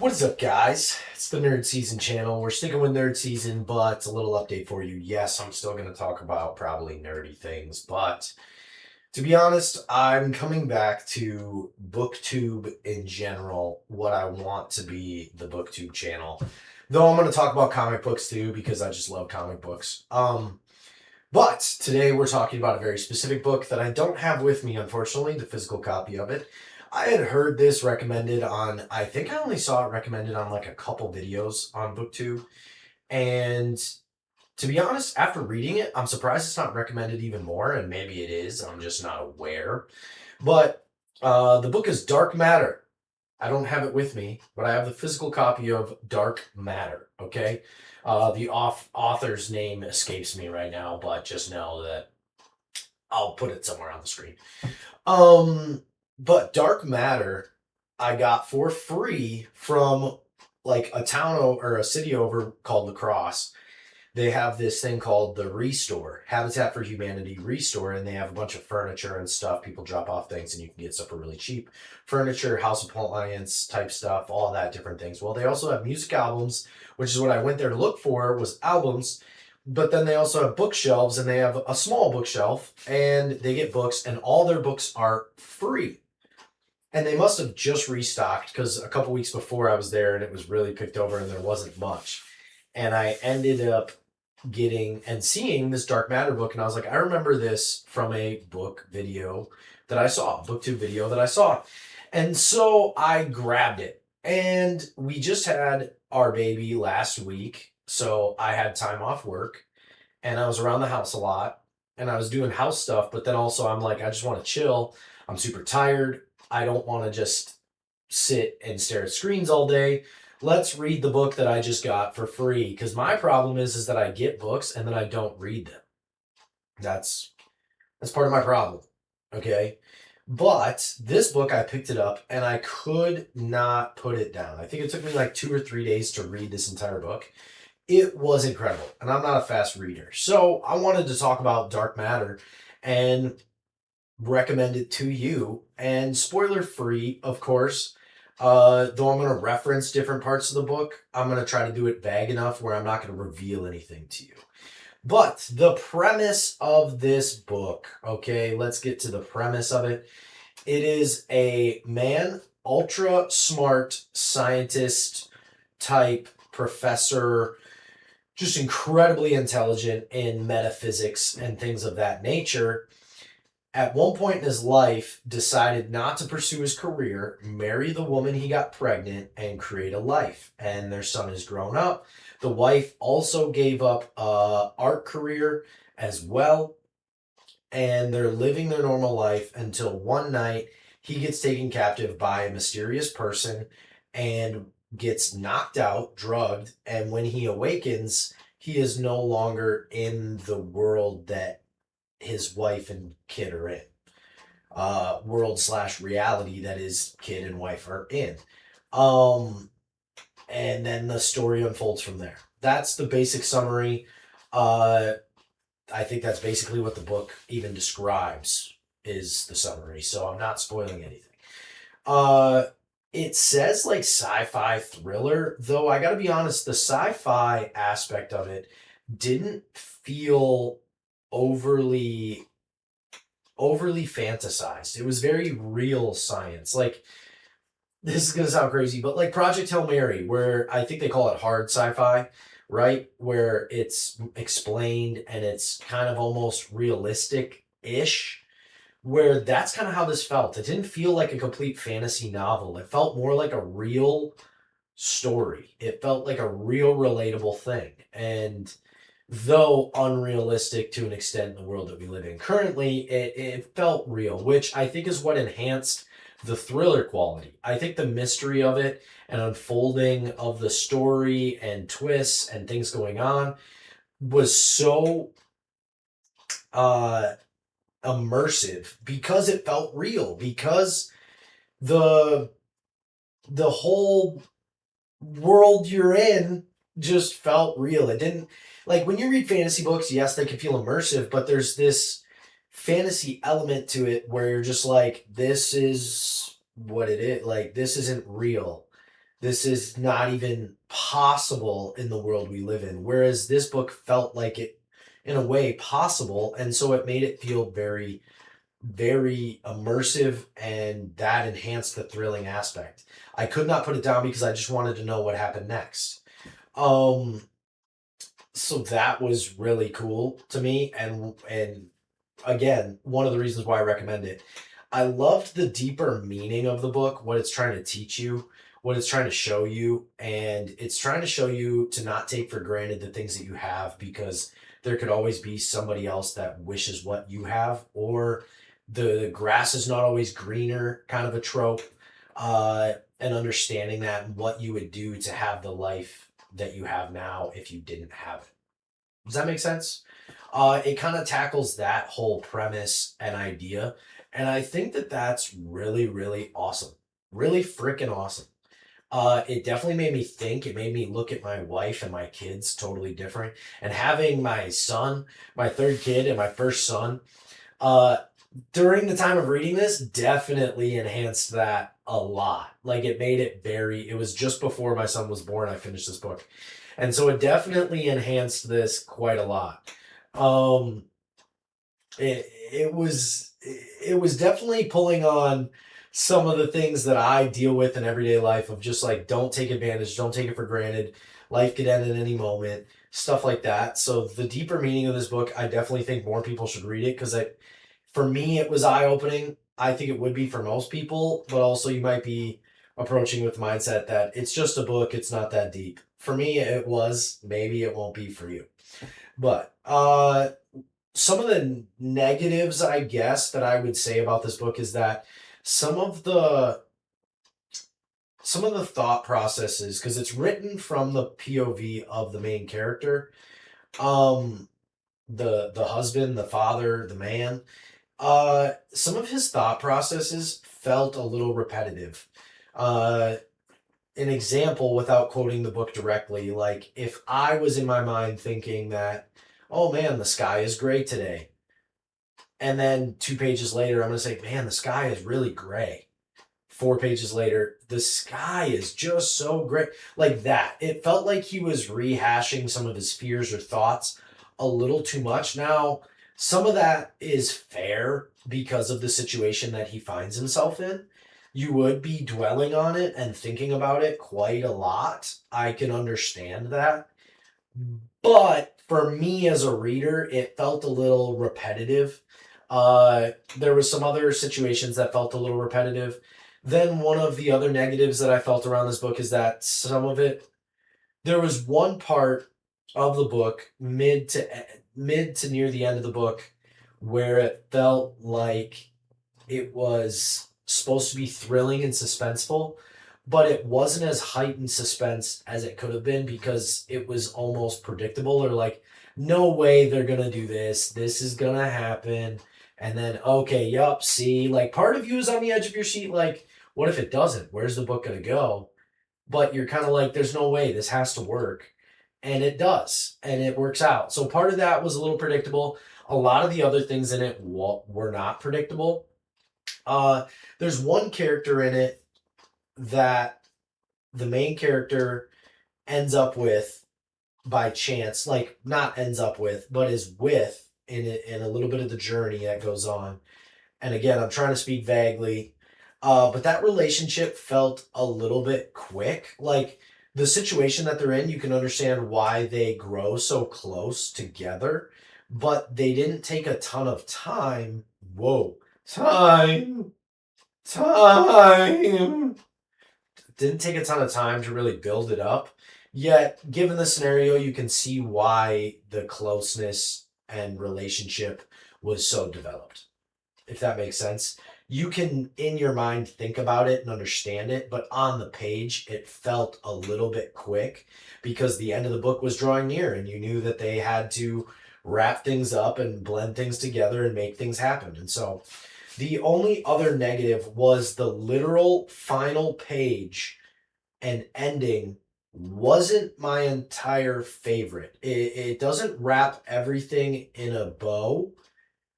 What is up, guys? It's the Nerd Season channel. We're sticking with Nerd Season, but a little update for you. Yes, I'm still going to talk about probably nerdy things, but to be honest, I'm coming back to BookTube in general, what I want to be the BookTube channel. Though I'm going to talk about comic books too, because I just love comic books. But today we're talking about a very specific book that I don't have with me, unfortunately, the physical copy of it. I had heard this recommended on, I think I only saw it recommended on like a couple videos on BookTube. And to be honest, after reading it, I'm surprised it's not recommended even more, and maybe it is. I'm just not aware. But the book is Dark Matter. I don't have it with me, but I have the physical copy of Dark Matter. Okay, the author's name escapes me right now, but just know that I'll put it somewhere on the screen. Um, but Dark Matter, I got for free from like a or a city over called La Crosse. They have this thing called the Restore, Habitat for Humanity Restore, and they have a bunch of furniture and stuff. People drop off things and you can get stuff for really cheap. Furniture, house appliance type stuff, all that different things. Well, they also have music albums, which is what I went there to look for, was albums. But then they also have bookshelves, and they have a small bookshelf, and they get books, and all their books are free. And they must have just restocked because a couple weeks before I was there and it was really picked over and there wasn't much. And I ended up getting and seeing this Dark Matter book, and I was like, I remember this from a book video that I saw, BookTube video that I saw. And so I grabbed it. And we just had our baby last week, so I had time off work and I was around the house a lot and I was doing house stuff, but then also I'm like, I just want to chill. I'm super tired. I don't want to just sit and stare at screens all day. Let's read the book that I just got for free. Because my problem is that I get books and then I don't read them. That's part of my problem. Okay. But this book, I picked it up and I could not put it down. I think it took me like 2 or 3 days to read this entire book. It was incredible. And I'm not a fast reader. So I wanted to talk about Dark Matter and recommend it to you. And spoiler free, of course. Though I'm going to reference different parts of the book, I'm going to try to do it vague enough where I'm not going to reveal anything to you. But the premise of this book, okay, let's get to the premise of it. It is a man, ultra smart scientist type professor, just incredibly intelligent in metaphysics and things of that nature. At one point in his life, decided not to pursue his career, marry the woman he got pregnant, and create a life. And their son is grown up. The wife also gave up a art career as well, and they're living their normal life until one night he gets taken captive by a mysterious person and gets knocked out, drugged, and when he awakens, he is no longer in the world that his wife and kid are in. World slash reality that his kid and wife are in. Um, and then the story unfolds from there. That's the basic summary. Uh, I think that's basically what the book even describes is the summary. So I'm not spoiling anything. Uh, it says like sci-fi thriller, though I got to be honest, the sci-fi aspect of it didn't feel overly fantasized. It was very real science. Like, this is gonna sound crazy, but like Project Hail Mary, where I think they call it hard sci-fi, right? Where it's explained and it's kind of almost realistic-ish. Where that's kind of how this felt. It didn't feel like a complete fantasy novel. It felt more like a real story. It felt like a real relatable thing. And though unrealistic to an extent in the world that we live in currently, it felt real, which I think is what enhanced the thriller quality. I think the mystery of it and unfolding of the story and twists and things going on was so uh immersive because it felt real, because the whole world you're in just felt real. It didn't, like, when you read fantasy books, yes, they can feel immersive, but there's this fantasy element to it where you're just like, this is what it is. Like, this isn't real. This is not even possible in the world we live in. Whereas this book felt like it, in a way, possible. And so it made it feel very, very immersive, and that enhanced the thrilling aspect. I could not put it down because I just wanted to know what happened next. Um, so that was really cool to me, and again, one of the reasons why I recommend it. I loved the deeper meaning of the book, what it's trying to teach you, what it's trying to show you, and it's trying to show you to not take for granted the things that you have, because there could always be somebody else that wishes what you have, or the grass is not always greener, kind of a trope. And understanding that, and what you would do to have the life that you have now if you didn't have it. Does that make sense? It kind of tackles that whole premise and idea. And I think that that's really, really awesome. Really freaking awesome. It definitely made me think. It made me look at my wife and my kids totally different. And having my son, my third kid, and my first son, uh, during the time of reading this, definitely enhanced that a lot. Like, it made it very, it was just before my son was born, I finished this book. And so it definitely enhanced this quite a lot. Um, it was definitely pulling on some of the things that I deal with in everyday life, of just like, don't take advantage, don't take it for granted. Life could end at any moment, stuff like that. So the deeper meaning of this book, I definitely think more people should read it, because for me, it was eye opening. I think it would be for most people, but also you might be approaching with the mindset that it's just a book, it's not that deep. For me, it was. Maybe it won't be for you. But some of the negatives, I guess, that I would say about this book is that some of the some of the thought processes, because it's written from the POV of the main character, um, the husband, the father, the man. Some of his thought processes felt a little repetitive. Uh, an example, without quoting the book directly, like if I was in my mind thinking that, oh man, the sky is gray today, and then 2 pages later, I'm going to say, man, the sky is really gray. 4 pages later, the sky is just so gray. Like that. It felt like he was rehashing some of his fears or thoughts a little too much. Now, some of that is fair because of the situation that he finds himself in. You would be dwelling on it and thinking about it quite a lot. I can understand that. But for me as a reader, it felt a little repetitive. There was some other situations that felt a little repetitive. Then one of the other negatives that I felt around this book is that some of it, there was one part of the book, mid to near the end of the book, where it felt like it was supposed to be thrilling and suspenseful, but it wasn't as heightened suspense as it could have been, because it was almost predictable, or like, no way they're gonna do this. This is gonna happen. And then, okay, yup, see, like part of you is on the edge of your seat, like, what if it doesn't? Where's the book gonna go? But you're kind of like, there's no way this has to work. And it does, and it works out. So part of that was a little predictable. A lot of the other things in it were not predictable. Uh, there's one character in it that the main character ends up with by chance, like not ends up with, but is with in a little bit of the journey that goes on. And again, I'm trying to speak vaguely, but that relationship felt a little bit quick. Like the situation that they're in, you can understand why they grow so close together, but they didn't take a ton of time. Whoa, time didn't take a ton of time to really build it up. Yet, given the scenario, you can see why the closeness and relationship was so developed, if that makes sense. You can, in your mind, think about it and understand it, but on the page, it felt a little bit quick because the end of the book was drawing near, and you knew that they had to wrap things up and blend things together and make things happen. And so, the only other negative was the literal final page and ending wasn't my entire favorite. It doesn't wrap everything in a bow.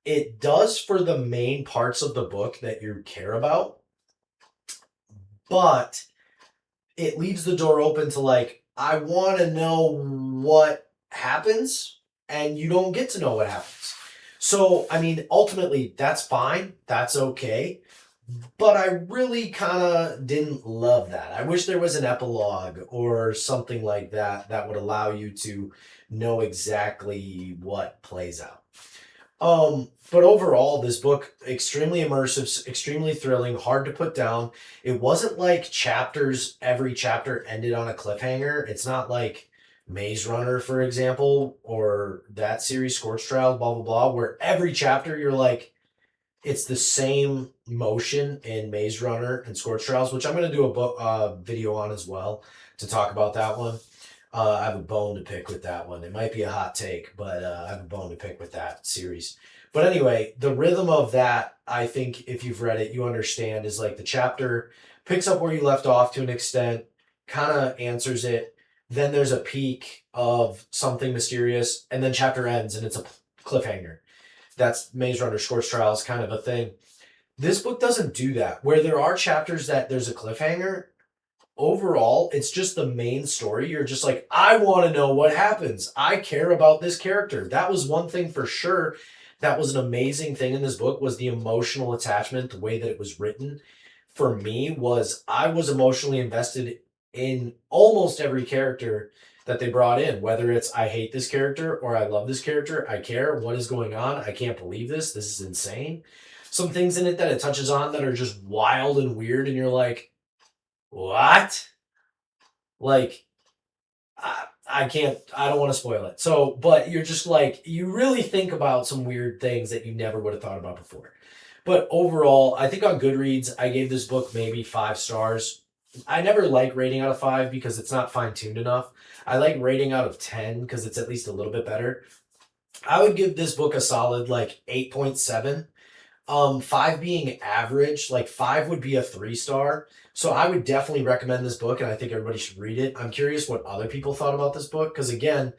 It does for the main parts of the book that you care about, but it leaves the door open to like, I want to know what happens, and you don't get to know what happens. So, I mean, ultimately, that's fine. That's okay. But I really kind of didn't love that. I wish there was an epilogue or something like that that would allow you to know exactly what plays out. But overall, this book extremely immersive, extremely thrilling, hard to put down. It wasn't like chapters, every chapter ended on a cliffhanger. It's not like Maze Runner, for example, or that series, Scorch Trial, blah blah blah, where every chapter you're like, it's the same motion in Maze Runner and Scorch Trials, which I'm going to do a video on as well to talk about that one. I have a bone to pick with that one. It might be a hot take, but I have a bone to pick with that series. But anyway, the rhythm of that, I think if you've read it, you understand, is like the chapter picks up where you left off to an extent, kind of answers it. Then there's a peak of something mysterious, and then chapter ends and it's a cliffhanger. That's Maze Runner Scorch Trials kind of a thing. This book doesn't do that. Where there are chapters that there's a cliffhanger, overall, it's just the main story. You're just like, I want to know what happens. I care about this character. That was one thing for sure. That was an amazing thing in this book was the emotional attachment, the way that it was written. For me, was I was emotionally invested in almost every character that they brought in, whether it's I hate this character or I love this character. I care what is going on. I can't believe this. This is insane. Some things in it that it touches on that are just wild and weird, and you're like, what? Like, I can't, I don't want to spoil it. So, but you're just like, you really think about some weird things that you never would have thought about before. But overall, I think on Goodreads, I gave this book maybe 5 stars. I never like rating out of 5 because it's not fine tuned enough. I like rating out of 10 because it's at least a little bit better. I would give this book a solid like 8.7. 5 being average, like 5 would be a 3 star. So I would definitely recommend this book, and I think everybody should read it. I'm curious what other people thought about this book, because again,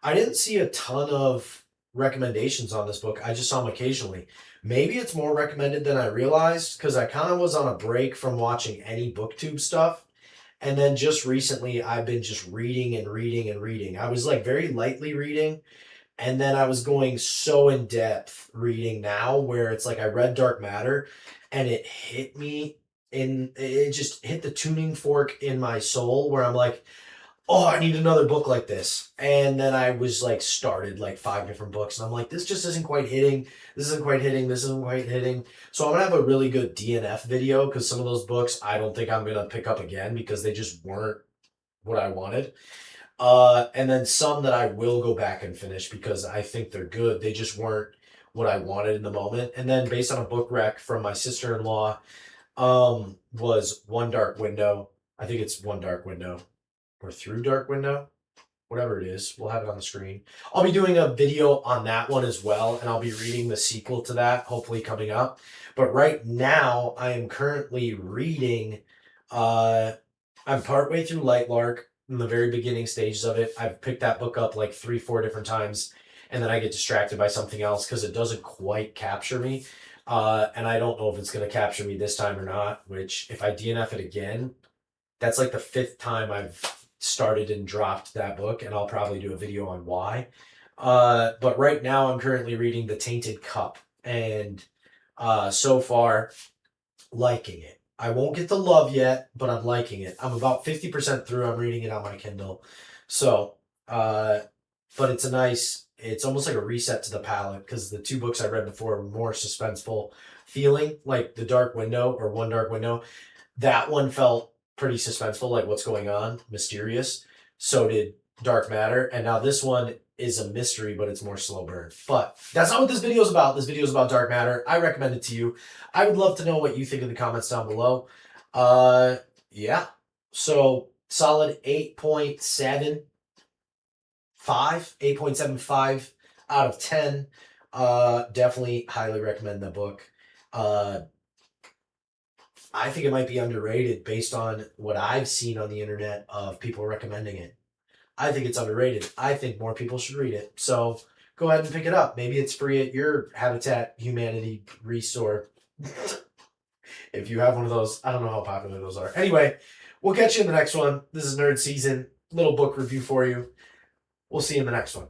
I didn't see a ton of recommendations on this book. I just saw them occasionally. Maybe it's more recommended than I realized, because I kind of was on a break from watching any booktube stuff. And then just recently, I've been just reading and reading and reading. I was like very lightly reading, and then I was going so in depth reading now where it's like I read Dark Matter and it hit me in, it just hit the tuning fork in my soul where I'm like, oh, I need another book like this. And then I was like, started like 5 different books, and I'm like, this just isn't quite hitting. This isn't quite hitting. This isn't quite hitting. So I'm going to have a really good DNF video because some of those books I don't think I'm going to pick up again because they just weren't what I wanted. And then some that I will go back and finish because I think they're good. They just weren't what I wanted in the moment. And then based on a book rec from my sister-in-law, was One Dark Window. I think it's One Dark Window or Through Dark Window, whatever it is. We'll have it on the screen. I'll be doing a video on that one as well, and I'll be reading the sequel to that, hopefully coming up. But right now, I am currently reading, I'm partway through Lightlark in the very beginning stages of it. I've picked that book up like 3, 4 different times, and then I get distracted by something else because it doesn't quite capture me. And I don't know if it's going to capture me this time or not, which if I DNF it again, that's like the 5th time I've started and dropped that book, and I'll probably do a video on why. But right now I'm currently reading The Tainted Cup, and so far, liking it. I won't get the love yet, but I'm liking it. I'm about 50% through. I'm reading it on my Kindle. So, but it's a nice, it's almost like a reset to the palette because the 2 books I read before were more suspenseful feeling, like The Dark Window or One Dark Window. That one felt pretty suspenseful, like what's going on, mysterious. So did Dark Matter. And now this one is a mystery, but it's more slow burn. But that's not what this video is about. This video is about Dark Matter. I recommend it to you. I would love to know what you think in the comments down below. Yeah. So solid 8.75, 8.75 out of 10. Definitely highly recommend the book. I think it might be underrated based on what I've seen on the internet of people recommending it. I think it's underrated. I think more people should read it. So go ahead and pick it up. Maybe it's free at your Habitat Humanity restore. If you have one of those, I don't know how popular those are. Anyway, We'll catch you in the next one. This is Nerd Season. Little book review for you. We'll see you in the next one.